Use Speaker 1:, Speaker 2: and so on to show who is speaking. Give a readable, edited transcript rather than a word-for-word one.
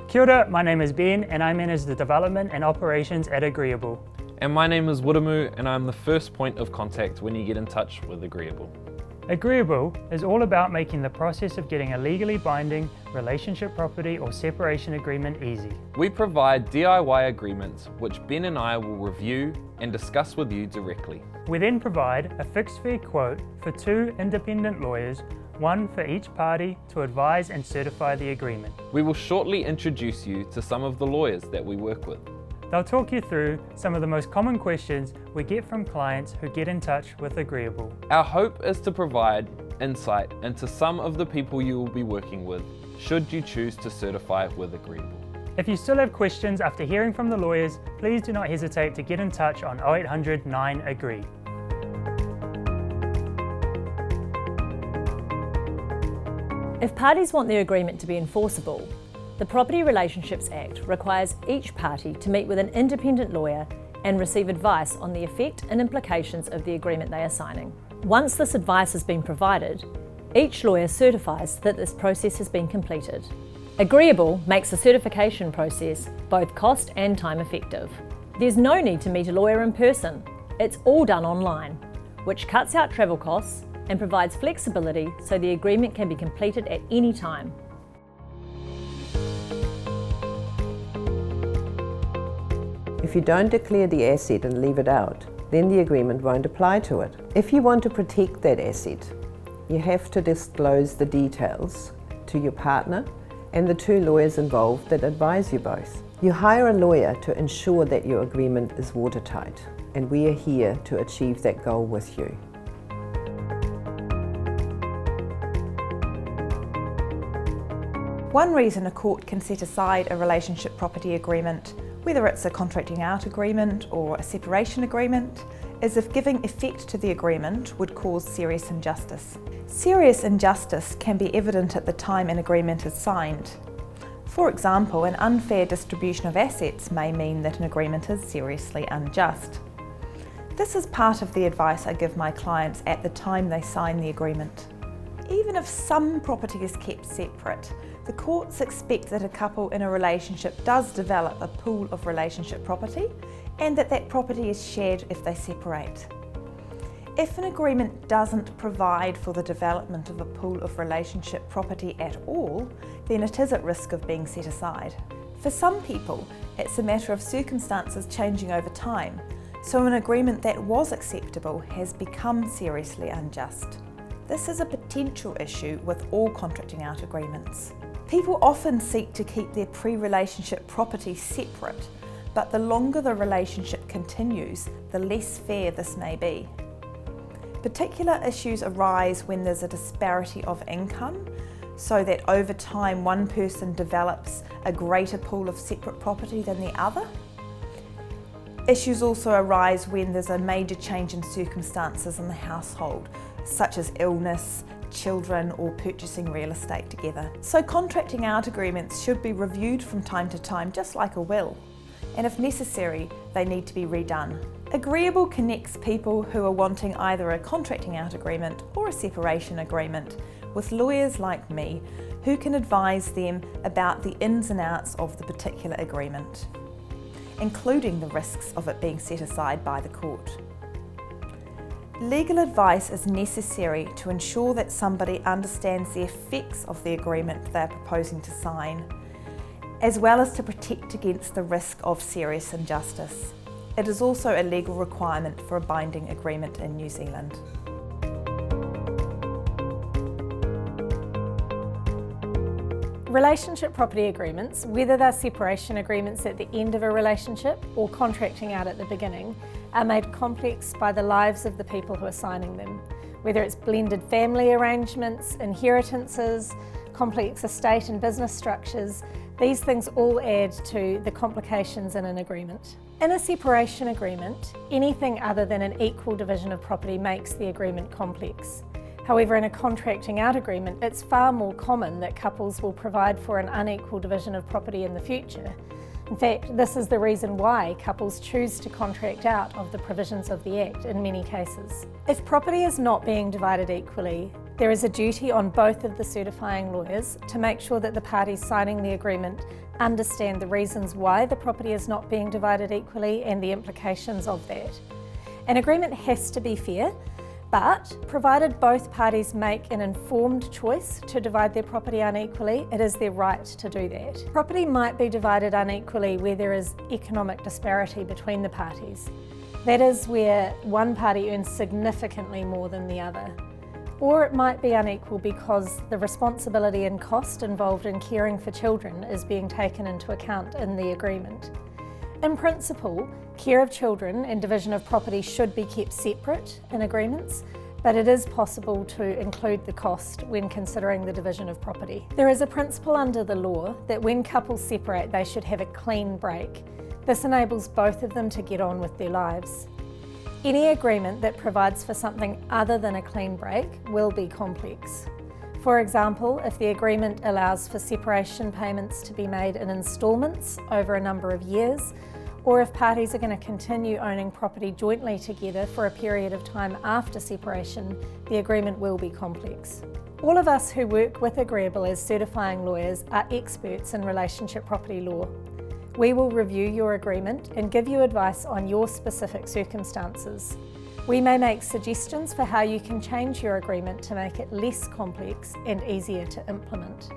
Speaker 1: Kia ora, my name is Ben and I manage the development and operations at Agreeable.
Speaker 2: And my name is WIREMU and I'm the first point of contact when you get in touch with Agreeable.
Speaker 1: Agreeable is all about making the process of getting a legally binding relationship property or separation agreement easy.
Speaker 2: We provide DIY agreements which Ben and I will review and discuss with you directly.
Speaker 1: We then provide a fixed fee quote for 2 independent lawyers, one for each party, to advise and certify the agreement.
Speaker 2: We will shortly introduce you to some of the lawyers that we work with.
Speaker 1: They'll talk you through some of the most common questions we get from clients who get in touch with Agreeable.
Speaker 2: Our hope is to provide insight into some of the people you will be working with should you choose to certify with Agreeable.
Speaker 1: If you still have questions after hearing from the lawyers, please do not hesitate to get in touch on 0800 9 AGREE.
Speaker 3: If parties want their agreement to be enforceable, the Property Relationships Act requires each party to meet with an independent lawyer and receive advice on the effect and implications of the agreement they are signing. Once this advice has been provided, each lawyer certifies that this process has been completed. Agreeable makes the certification process both cost and time effective. There's no need to meet a lawyer in person. It's all done online, which cuts out travel costs and provides flexibility so the agreement can be completed at any time.
Speaker 4: If you don't declare the asset and leave it out, then the agreement won't apply to it. If you want to protect that asset, you have to disclose the details to your partner and the 2 lawyers involved that advise you both. You hire a lawyer to ensure that your agreement is watertight, and we are here to achieve that goal with you.
Speaker 5: One reason a court can set aside a relationship property agreement, whether it's a contracting out agreement or a separation agreement, is if giving effect to the agreement would cause serious injustice. Serious injustice can be evident at the time an agreement is signed. For example, an unfair distribution of assets may mean that an agreement is seriously unjust. This is part of the advice I give my clients at the time they sign the agreement. Even if some property is kept separate, the courts expect that a couple in a relationship does develop a pool of relationship property and that that property is shared if they separate. If an agreement doesn't provide for the development of a pool of relationship property at all, then it is at risk of being set aside. For some people, it's a matter of circumstances changing over time, so an agreement that was acceptable has become seriously unjust. This is a potential issue with all contracting out agreements. People often seek to keep their pre-relationship property separate, but the longer the relationship continues, the less fair this may be. Particular issues arise when there's a disparity of income, so that over time one person develops a greater pool of separate property than the other. Issues also arise when there's a major change in circumstances in the household, such as illness, children, or purchasing real estate together. So contracting out agreements should be reviewed from time to time, just like a will, and if necessary, they need to be redone. Agreeable connects people who are wanting either a contracting out agreement or a separation agreement with lawyers like me who can advise them about the ins and outs of the particular agreement, including the risks of it being set aside by the court. Legal advice is necessary to ensure that somebody understands the effects of the agreement they are proposing to sign, as well as to protect against the risk of serious injustice. It is also a legal requirement for a binding agreement in New Zealand.
Speaker 6: Relationship property agreements, whether they're separation agreements at the end of a relationship or contracting out at the beginning, are made complex by the lives of the people who are signing them. Whether it's blended family arrangements, inheritances, complex estate and business structures, these things all add to the complications in an agreement. In a separation agreement, anything other than an equal division of property makes the agreement complex. However, in a contracting out agreement, it's far more common that couples will provide for an unequal division of property in the future. In fact, this is the reason why couples choose to contract out of the provisions of the Act in many cases. If property is not being divided equally, There is a duty on both of the certifying lawyers to make sure that the parties signing the agreement understand the reasons why the property is not being divided equally and the implications of that. An agreement has to be fair, but provided both parties make an informed choice to divide their property unequally, it is their right to do that. Property might be divided unequally where there is economic disparity between the parties. That is where one party earns significantly more than the other. Or it might be unequal because the responsibility and cost involved in caring for children is being taken into account in the agreement. In principle, care of children and division of property should be kept separate in agreements, but it is possible to include the cost when considering the division of property. There is a principle under the law that when couples separate, they should have a clean break. This enables both of them to get on with their lives. Any agreement that provides for something other than a clean break will be complex. For example, if the agreement allows for separation payments to be made in instalments over a number of years, or if parties are going to continue owning property jointly together for a period of time after separation, the agreement will be complex. All of us who work with Agreeable as certifying lawyers are experts in relationship property law. We will review your agreement and give you advice on your specific circumstances. We may make suggestions for how you can change your agreement to make it less complex and easier to implement.